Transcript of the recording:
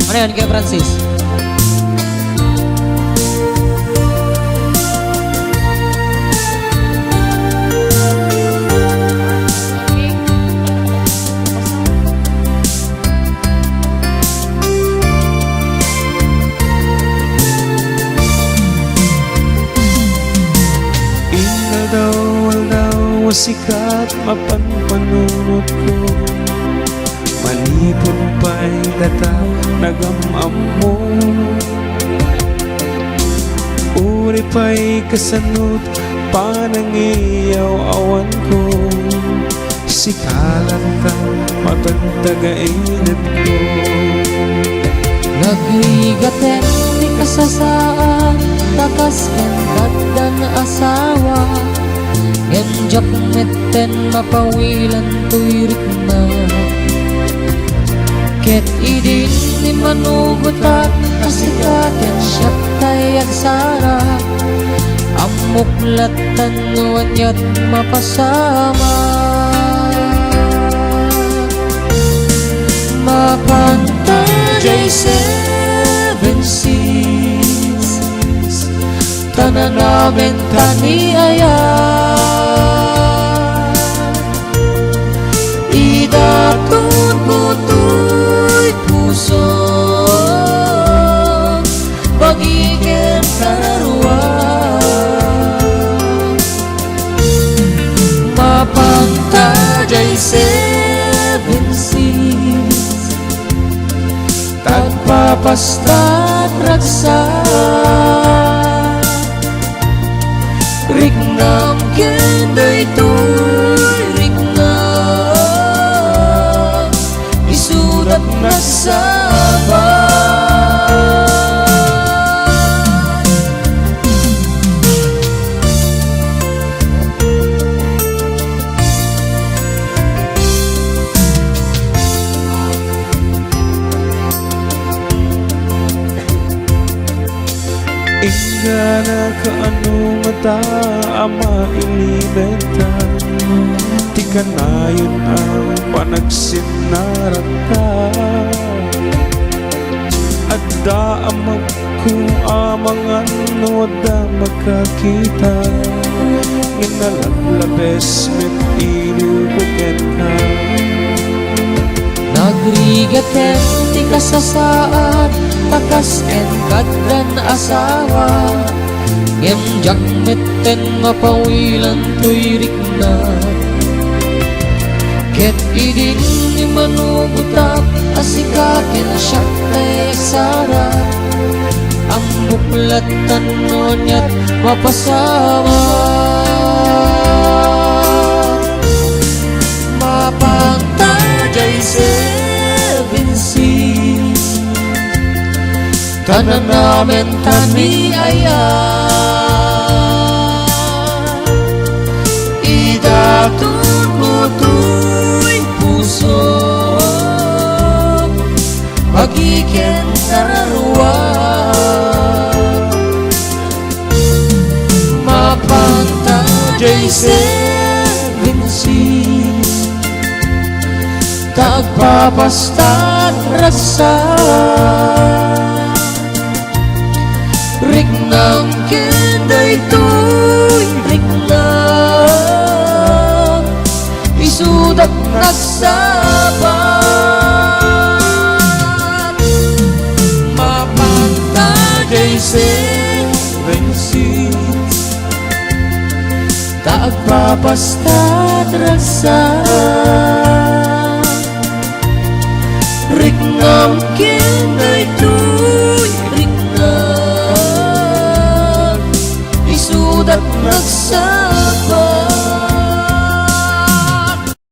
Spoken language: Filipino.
Ano yan, Kuya Francis? Daw sikat mapanpanunot ko, manipon pa'y datap nagamam mo. Uri pa'y kasanot panangiyaw awan ko, sikalat ka matantagainat ko. Nagrigaten di kasasaan, takas ken kaddan asawa. Genjak meten mapawilan tuirik na, ket idin ni manugutak kasikaten siya tay agsara. Amuklatan wanyat mapasama, mapantajay seven seas, tanan namin taniaya. Idatun ko to'y puso, pagiging kararuan. Mapantajay seven seas, tagpapasta't ragsa. Rignam kenday to'y rignam, isudat na sabay. Ingana ka ano mata ama ilibenta, di ka na yun ang panagsinarata. Adda amag kung amangan no da makakita, nginalalabes met ilibuken ka. Nagrigaten di kasasaan, takas ken kaddan asawa. Genjak meten mapawilan tuirik na, ket idin ni manugutak asikaken siya tay agsara. Ang buklatan nonyat mapasama, mapantajay seven seas, tanan namin taniaya. Idatun ko to'y puso, pagiging kararuan. Mapantajay seven seas, tagpapasta't rasa. Rignam kenday to'y rignam, isudat na sabat. Mapantajay seven seas, tagpapasta't rasa. Rignam kenday to'y